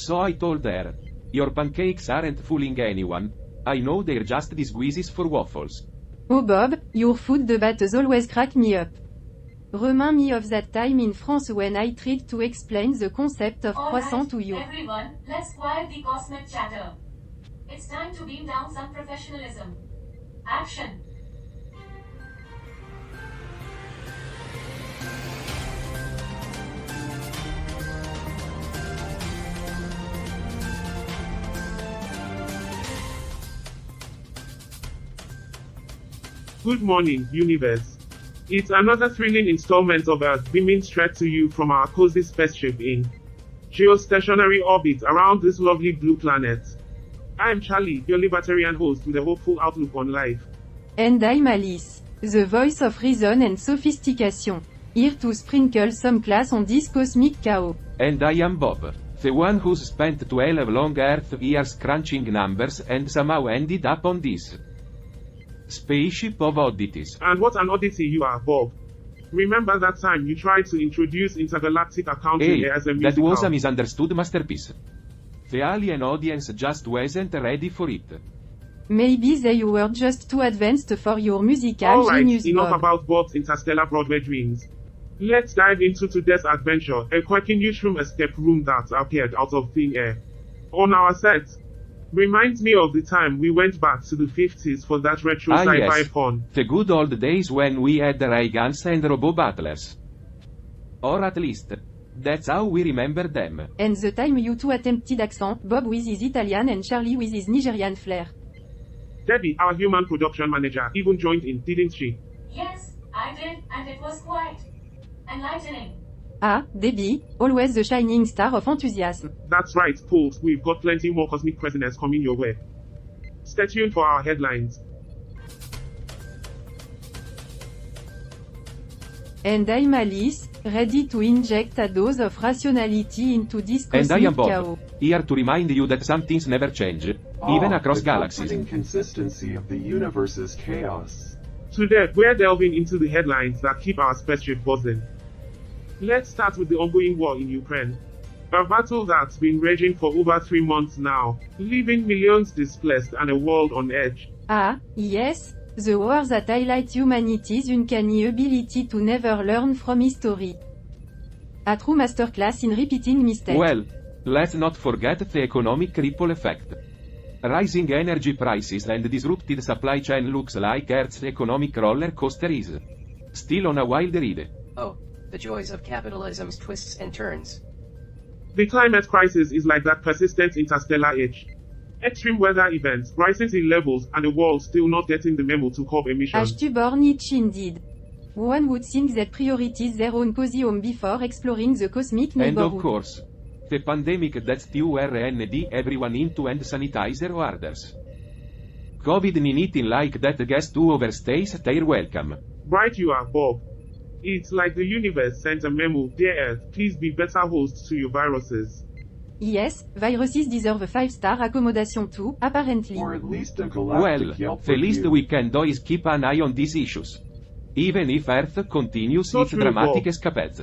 So I told her. Your pancakes aren't fooling anyone. I know they're just disguises for waffles. Oh Bob, your food debates always crack me up. Remind me of that time in France when I tried to explain the concept of croissant to you. Everyone, let's quiet the cosmic chatter. It's time to beam down some professionalism. Action. Good morning, universe. It's another thrilling installment of Earth beaming straight to you from our cozy spaceship in geostationary orbit around this lovely blue planet. I'm Charlie, your libertarian host with a hopeful outlook on life. And I'm Alice, the voice of reason and sophistication, here to sprinkle some class on this cosmic chaos. And I am Bob, the one who's spent 12 long Earth years crunching numbers and somehow ended up on this spaceship of oddities. And what an oddity you are, Bob. Remember that time you tried to introduce intergalactic accounting as a musical? That was a misunderstood masterpiece. The alien audience just wasn't ready for it. Maybe they were just too advanced for your musical Alright, genius, enough Bob. about Bob's interstellar Broadway dreams. Let's dive into today's adventure, a quirky newsroom escape room that appeared out of thin air. On our set, reminds me of the time we went back to the 50s for that retro sci-fi yes. fun. The good old days when we had ray guns and robo butlers. Or at least, that's how we remember them. And the time you two attempted accent, Bob with his Italian and Charlie with his Nigerian flair. Debbie, our human production manager, even joined in, didn't she? Yes, I did, and it was quite enlightening. Ah, Debbie, always the shining star of enthusiasm. That's right, folks, we've got plenty more cosmic craziness coming your way. Stay tuned for our headlines. And I'm Alice, ready to inject a dose of rationality into this And I am cosmic Bob, chaos. here to remind you that some things never change, even across the galaxies. comforting consistency of the universe's chaos. Today, we're delving into the headlines that keep our spaceship buzzing. Let's start with the ongoing war in Ukraine. A battle that's been raging for over 3 months now, leaving millions displaced and a world on edge. Ah, yes, the war that highlights humanity's uncanny ability to never learn from history. A true masterclass in repeating mistakes. Well, let's not forget the economic ripple effect. Rising energy prices and disrupted supply chain looks like Earth's economic roller coaster is still on a wild ride. Oh, the joys of capitalism's twists and turns. The climate crisis is like that persistent interstellar age. Extreme weather events, rising sea levels, and the world still not getting the memo to curb emissions. H2 born each indeed. One would think that priorities their own cozy home before exploring the cosmic And neighborhood. of course, the pandemic that's TURND everyone into and sanitizer orders. COVID-19 like that guest who overstays their welcome. Right you are, Bob. It's like the universe sent a memo, dear Earth, please be better hosts to your viruses. Yes, viruses deserve a 5-star accommodation too, apparently. Or at least a Well, galactic Yelp the least review. we can do is keep an eye on these issues. Even if Earth continues So its true, dramatic Bob. escapades.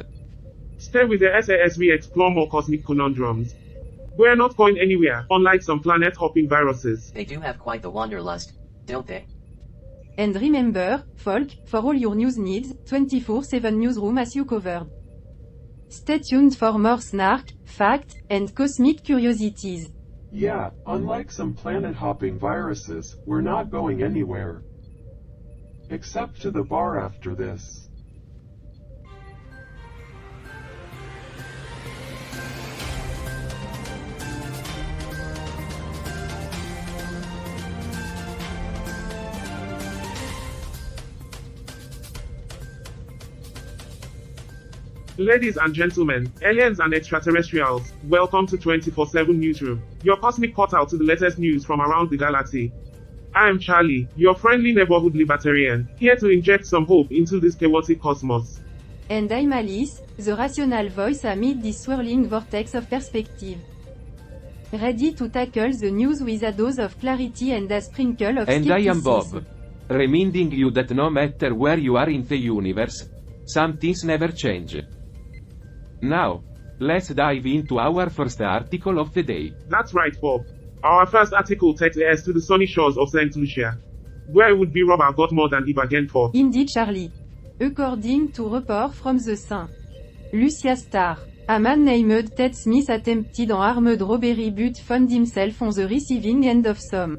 Stay with the SAS we explore more cosmic conundrums. We're not going anywhere, unlike some planet-hopping viruses. They do have quite the wanderlust, don't they? And remember, folk, for all your news needs, 24/7 Newsroom has you covered. Stay tuned for more snark, fact, and cosmic curiosities. Yeah, unlike some planet-hopping viruses, we're not going anywhere. Except to the bar after this. Ladies and gentlemen, aliens and extraterrestrials, welcome to 24/7 Newsroom, your cosmic portal to the latest news from around the galaxy. I am Charlie, your friendly neighborhood libertarian, here to inject some hope into this chaotic cosmos. And I'm Alice, the rational voice amid this swirling vortex of perspective. Ready to tackle the news with a dose of clarity and a sprinkle of And I am skepticism. Bob, reminding you that no matter where you are in the universe, some things never change. Now, Let's dive into our first article of the day. That's right, Bob. Our first article takes us to the sunny shores of St. Lucia, where would-be robber got more than he bargained for. Indeed, Charlie. According to report from the St. Lucia Star, a man named Ted Smith attempted an armed robbery but found himself on the receiving end of some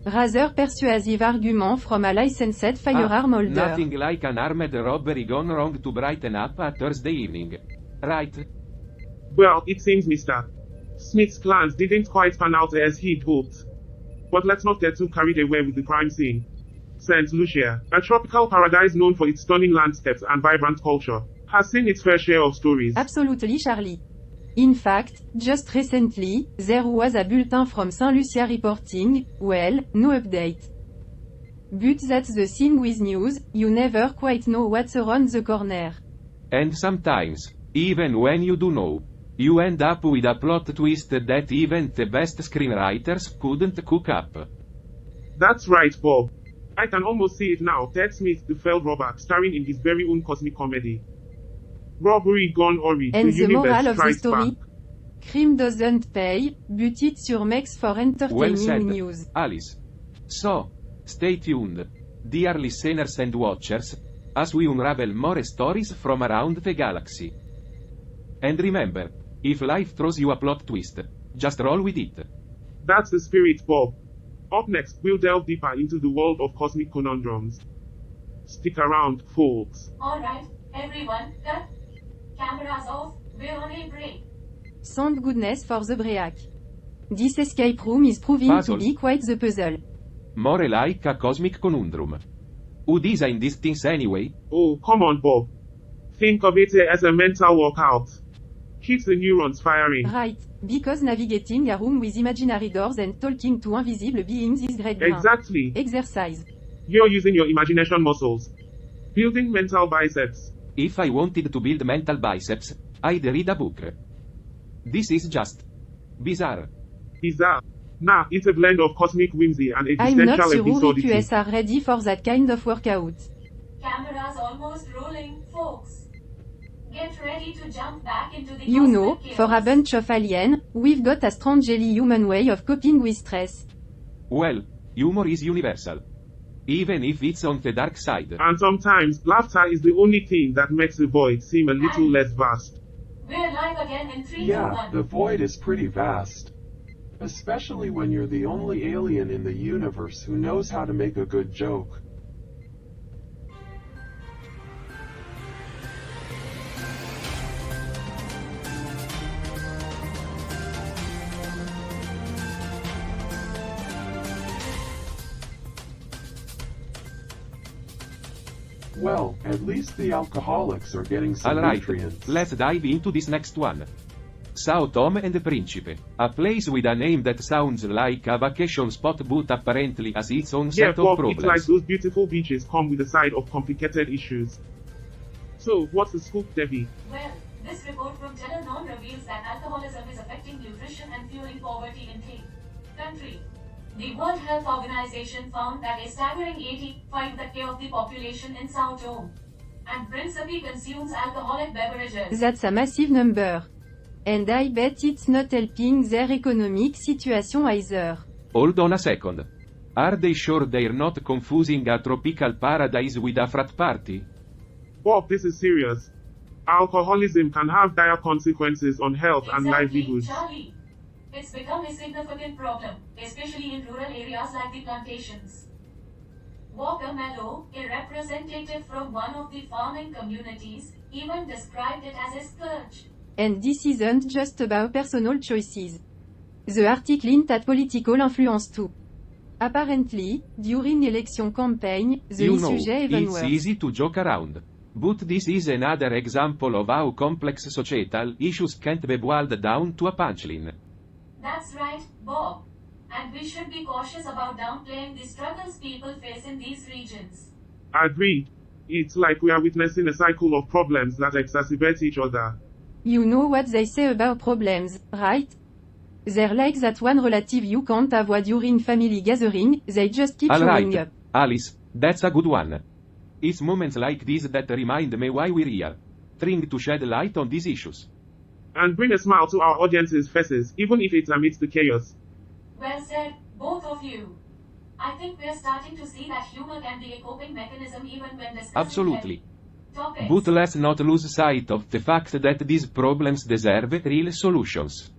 rather persuasive argument from a licensed firearm holder. Nothing like an armed robbery gone wrong to brighten up a Thursday evening. Right? Well, it seems Mr. Smith's plans didn't quite pan out as he'd hoped. But let's not get too carried away with the crime scene. St. Lucia, a tropical paradise known for its stunning landscapes and vibrant culture, has seen its fair share of stories. Absolutely, Charlie. In fact, just recently, there was a bulletin from St. Lucia reporting, well, no update. But that's the thing with news, you never quite know what's around the corner. And sometimes, even when you do know, you end up with a plot twist that even the best screenwriters couldn't cook up. That's right, Bob. I can almost see it now, Ted Smith, the failed robber, starring in his very own cosmic comedy. Robbery gone awry, And the moral universe of the strikes story? back. Crime doesn't pay, but it sure makes for Well entertaining said, news. Alice. So, stay tuned, dear listeners and watchers, as we unravel more stories from around the galaxy. And remember, if life throws you a plot twist, just roll with it. That's the spirit, Bob. Up next, we'll delve deeper into the world of cosmic conundrums. Stick around, folks. Alright, everyone, cut. Cameras off, we're on a break. Thank goodness for the break. This escape room is proving Puzzle. to be quite the puzzle. More like a cosmic conundrum. Who designed these things anyway? Oh, come on, Bob. Think of it as a mental workout. Keeps the neurons firing. Right, because navigating a room with imaginary doors and talking to invisible beings is great brain Exactly. exercise. You're using your imagination muscles. Building mental biceps. If I wanted to build mental biceps, I'd read a book. This is just bizarre. Bizarre. Nah, it's a blend of cosmic whimsy and I'm not existential sure absurdity. QS are ready for that kind of workout. Cameras almost rolling, folks. Get ready to jump back into the You know, cosmic for a chaos. bunch of alien, we've got a strangely human way of coping with stress. Well, humor is universal. Even if it's on the dark side. And sometimes, laughter is the only thing that makes the void seem a little less vast. We're live again in 3, 2, Yeah, 1. the void is pretty vast. Especially when you're the only alien in the universe who knows how to make a good joke. Well, at least the alcoholics are getting some Alright, nutrients. let's dive into this next one. Sao Tome and Principe, a place with a name that sounds like a vacation spot but apparently has its own Yeah, set of Bob, problems. it's like those beautiful beaches come with a side of complicated issues. So, what's the scoop, Debbie? Well, this report from Telenon reveals that alcoholism is affecting nutrition and fueling poverty in the country. The World Health Organization found that a staggering 85% of the population in Sao Tome and Principe consumes alcoholic beverages. That's a massive number. And I bet it's not helping their economic situation either. Hold on a second. Are they sure they're not confusing a tropical paradise with a frat party? Bob, this is serious. Alcoholism can have dire consequences on health and Exactly, livelihoods. Charlie. It's become a significant problem, especially in rural areas like the plantations. Walker Mello, a representative from one of the farming communities, even described it as a scourge. And this isn't just about personal choices. The article hints at political influence too. Apparently, during election campaign, the You know, issue even it's worse. easy to joke around. But this is another example of how complex societal issues can't be boiled down to a punchline. That's right, Bob. And we should be cautious about downplaying the struggles people face in these regions. Agreed. It's like we are witnessing a cycle of problems that exacerbate each other. You know what they say about problems, right? They're like that one relative you can't avoid during family gathering, they just keep showing Alright, up. Alice, that's a good one. It's moments like these that remind me why we're here. Trying to shed light on these issues. and bring a smile to our audience's faces, even if it's amidst the chaos. Well said, both of you. I think we're starting to see that humor can be a coping mechanism even when discussing Absolutely. topics. But let's not lose sight of the fact that these problems deserve real solutions.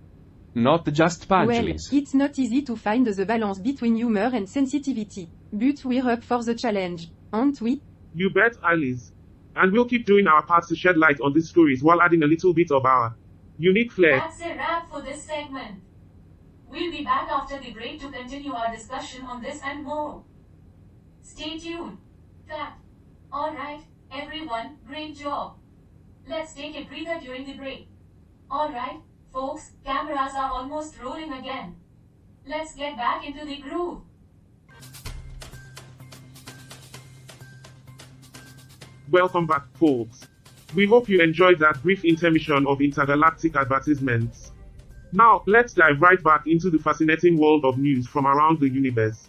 Not just Well, punchlines. it's not easy to find the balance between humor and sensitivity. But we're up for the challenge, aren't we? You bet, Alice. And we'll keep doing our part to shed light on these stories while adding a little bit of our unique flair. That's a wrap for this segment. We'll be back after the break to continue our discussion on this and more. Stay tuned. Cut. Alright, everyone, great job. Let's take a breather during the break. Alright, folks, cameras are almost rolling again. Let's get back into the groove. Welcome back, folks. We hope you enjoyed that brief intermission of intergalactic advertisements. Now, let's dive right back into the fascinating world of news from around the universe.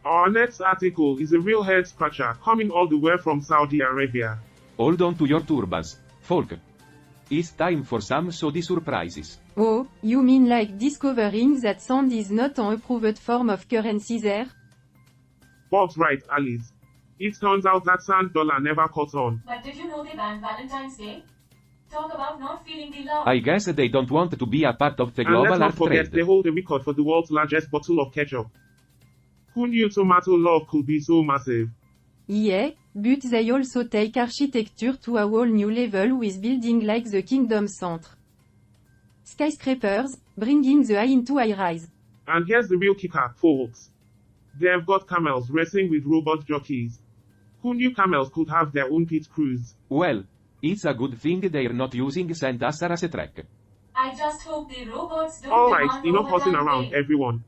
Our next article is a real head-scratcher coming all the way from Saudi Arabia. Hold on to your turbans, folk. It's time for some Saudi surprises. Oh, you mean like discovering that sand is not an approved form of currency there? Bob's right, Alice. It turns out that sand dollar never caught on. But did you know they banned Valentine's Day? Talk about not feeling the love. I guess they don't want to be a part of the And let's global not art forget trade. they hold the record for the world's largest bottle of ketchup. Who knew tomato love could be so massive? Yeah, but they also take architecture to a whole new level with buildings like the Kingdom Centre. Skyscrapers, bringing the eye into high rise. And here's the real kicker, folks. They've got camels racing with robot jockeys. Who knew camels could have their own pit crews? Well, it's a good thing they're not using Saint Assar as a track. I just hope the robots don't Alright, demand enough horsing overtime around, pay. everyone.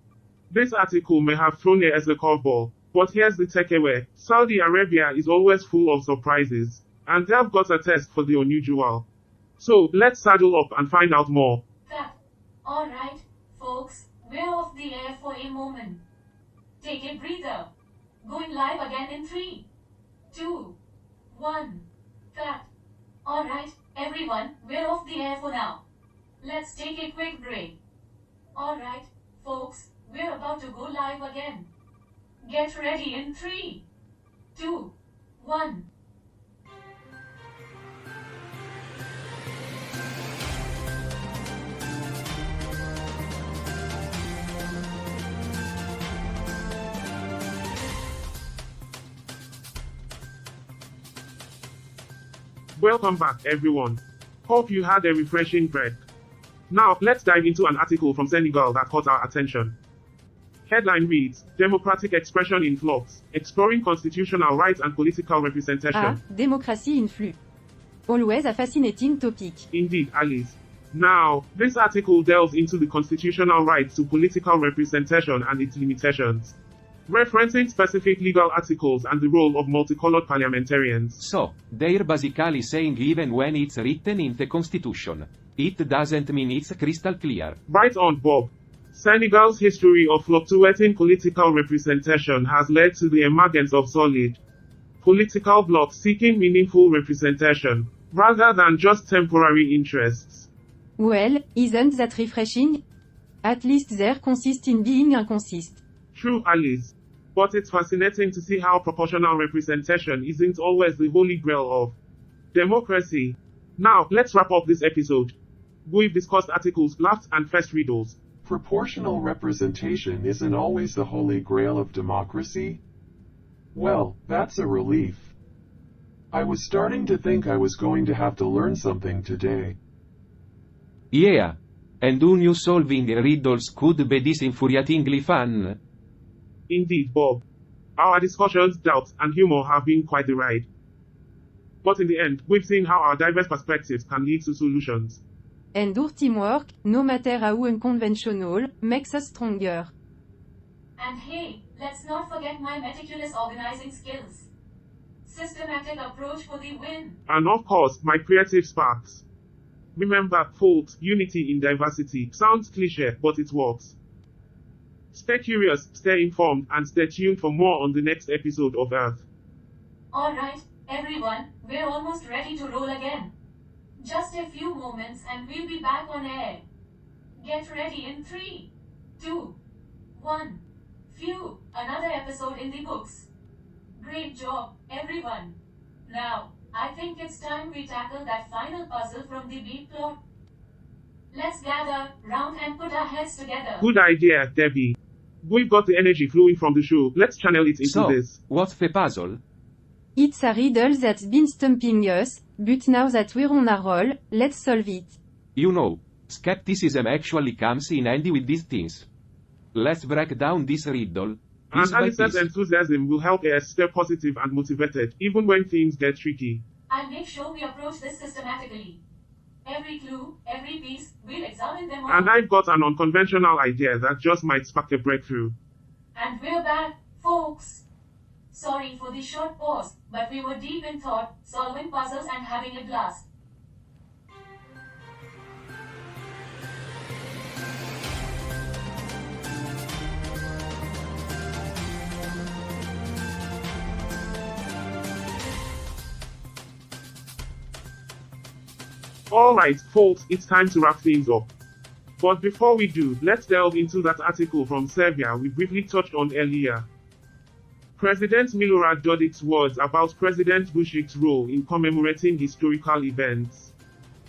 This article may have thrown it as a curveball, but here's the takeaway. Saudi Arabia is always full of surprises, and they've got a test for the unusual. So, let's saddle up and find out more. Cut. Alright, folks, we're off the air for a moment. Take a breather. Going live again in 3, 2, 1. Cut. Alright, everyone, we're off the air for now. Let's take a quick break. Alright, folks, we're about to go live again. Get ready in 3, 2, 1. Welcome back, everyone. Hope you had a refreshing break. Now, let's dive into an article from Senegal that caught our attention. Headline reads, Democratic Expression in Flux, Exploring Constitutional Rights and Political Representation. Ah, democracy in flux. Always a fascinating topic. Indeed, Alice. Now, this article delves into the constitutional right to political representation and its limitations, referencing specific legal articles and the role of multicolored parliamentarians. So, they're basically saying even when it's written in the constitution, it doesn't mean it's crystal clear. Right on, Bob. Senegal's history of fluctuating political representation has led to the emergence of solid political blocs seeking meaningful representation, rather than just temporary interests. Well, isn't that refreshing? At least there consists in being inconsist. True, Alice. But it's fascinating to see how proportional representation isn't always the holy grail of democracy. Now, let's wrap up this episode. We've discussed articles, laughed, and first riddles. Proportional representation isn't always the holy grail of democracy? Well, that's a relief. I was starting to think I was going to have to learn something today. Yeah. And who knew solving riddles could be this infuriatingly fun? Indeed, Bob. Our discussions, doubts, and humor have been quite the ride. But in the end, we've seen how our diverse perspectives can lead to solutions. And our teamwork, no matter how unconventional, makes us stronger. And hey, let's not forget my meticulous organizing skills. Systematic approach for the win. And of course, my creative sparks. Remember, folks, unity in diversity sounds cliche, but it works. Stay curious, stay informed, and stay tuned for more on the next episode of Earth. Alright, everyone, we're almost ready to roll again. Just a few moments and we'll be back on air. Get ready in 3, 2, 1. Phew, another episode in the books. Great job, everyone. Now, I think it's time we tackle that final puzzle from the beat plot. Let's gather round and put our heads together. Good idea, Debbie. We've got the energy flowing from the show. Let's channel it into So, this. what's the puzzle? It's a riddle that's been stumping us, but now that we're on a roll, let's solve it. You know, skepticism actually comes in handy with these things. Let's break down this riddle. And piece by Alice's piece. enthusiasm will help us stay positive and motivated, even when things get tricky. I'll make sure we approach this systematically. Every clue, every piece, we'll examine them all. And I've got an unconventional idea that just might spark a breakthrough. And we're back, folks. Sorry for the short pause, but we were deep in thought, solving puzzles and having a blast. Alright, folks, it's time to wrap things up. But before we do, let's delve into that article from Serbia we briefly touched on earlier. President Milorad Dodik's words about President Bush's role in commemorating historical events.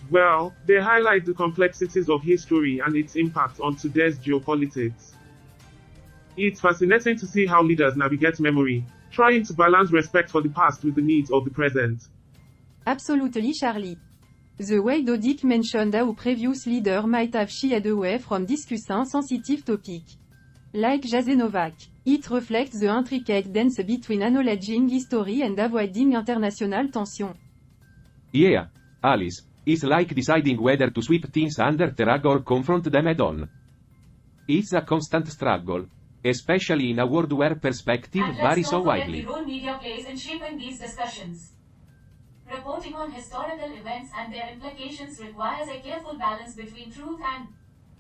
Well, they highlight the complexities of history and its impact on today's geopolitics. It's fascinating to see how leaders navigate memory, trying to balance respect for the past with the needs of the present. Absolutely, Charlie. The way Dodik mentioned how previous leader might have shied away from discussing sensitive topic. Like Jasenovak. It reflects the intricate dance between acknowledging history and avoiding international tension. Yeah, Alice, it's like deciding whether to sweep things under the rug or confront them head-on. It's a constant struggle, especially in a world where perspective And varies let's so not forget widely. the role media plays in shaping these discussions. Reporting on historical events and their implications requires a careful balance between truth and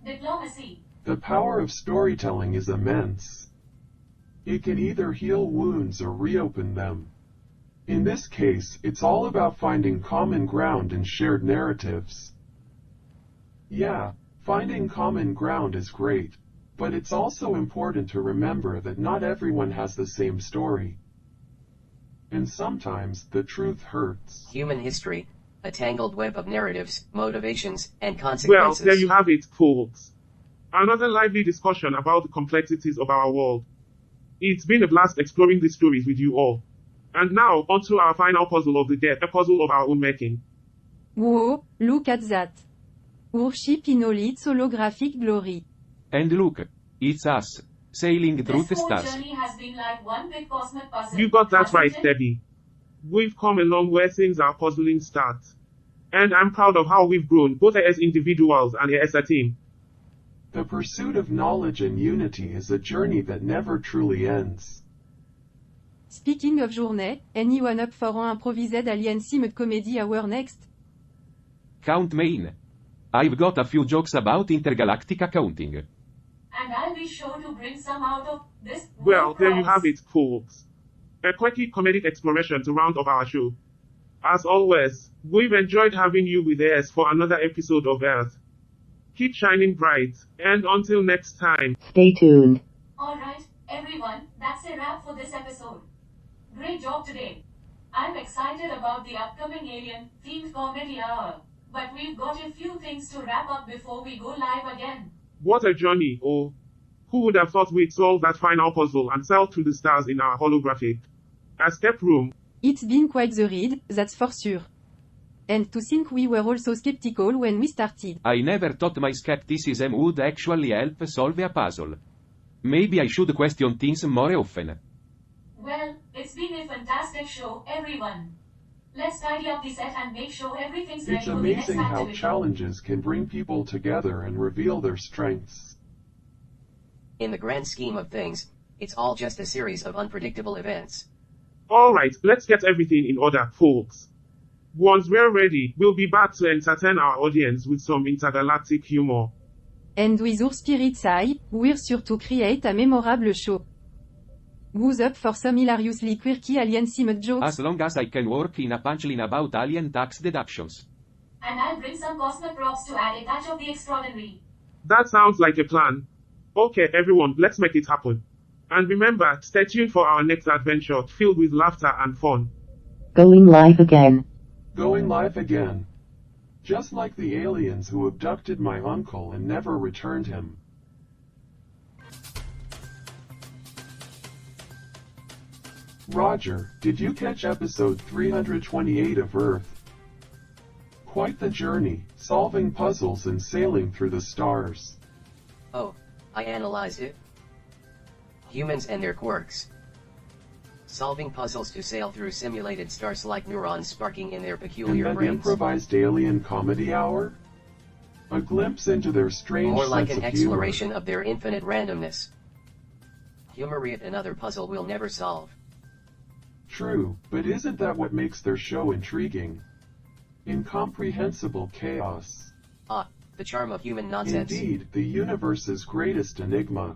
diplomacy. The power of storytelling is immense. It can either heal wounds or reopen them. In this case, it's all about finding common ground and shared narratives. Yeah, finding common ground is great, but it's also important to remember that not everyone has the same story. And sometimes, the truth hurts. Human history, a tangled web of narratives, motivations, and Well, consequences. there you have it, folks. Another lively discussion about the complexities of our world. It's been a blast exploring these stories with you all. And now, onto our final puzzle of the day, a puzzle of our own making. Whoa, look at that. Worship in all its holographic glory. And look, it's us, sailing through the This whole stars. journey has been like one big cosmic puzzle. You got that hasn't right, it? Debbie. We've come a long way since our puzzling start. And I'm proud of how we've grown, both as individuals and as a team. The pursuit of knowledge and unity is a journey that never truly ends. Speaking of journée, anyone up for an improvised alien-themed comedy hour next? Count me in. I've got a few jokes about intergalactic accounting. And I'll be sure to bring some out of this. Well, world there you prize. have it, folks. A quirky comedic exploration to round off our show. As always, we've enjoyed having you with us for another episode of Earth. Keep shining bright, and until next time. Stay tuned. Alright, everyone, that's a wrap for this episode. Great job today. I'm excited about the upcoming alien-themed comedy hour. But we've got a few things to wrap up before we go live again. What a journey, oh. Who would have thought we'd solve that final puzzle and sail through the stars in our holographic escape room? It's been quite the read, that's for sure. And to think we were also skeptical when we started. I never thought my skepticism would actually help solve a puzzle. Maybe I should question things more often. Well, it's been a fantastic show, everyone. Let's tidy up the set and make sure everything's ready It's for the next amazing how activity. challenges can bring people together and reveal their strengths. In the grand scheme of things, it's all just a series of unpredictable events. Alright, let's get everything in order, folks. Once we're ready, we'll be back to entertain our audience with some intergalactic humor. And with our spirits high, we're sure to create a memorable show. Who's up for some hilariously quirky alien-themed jokes? As long as I can work in a punchline about alien tax deductions. And I'll bring some cosmic props to add a touch of the extraordinary. That sounds like a plan. Okay, everyone, let's make it happen. And remember, stay tuned for our next adventure filled with laughter and fun. Going live again. Going live again. Just like the aliens who abducted my uncle and never returned him. Roger, did you catch episode 328 of Earth? Quite the journey, solving puzzles and sailing through the stars. Oh, I analyzed it. Humans and their quirks. Solving puzzles to sail through simulated stars like neurons sparking in their peculiar And an brains. improvised alien comedy hour? A glimpse into their strange More like sense an of humor. exploration of their infinite randomness. Humor yet another puzzle we'll never solve. True, but isn't that what makes their show intriguing? Incomprehensible chaos. Ah, the charm of human nonsense. Indeed, the universe's greatest enigma.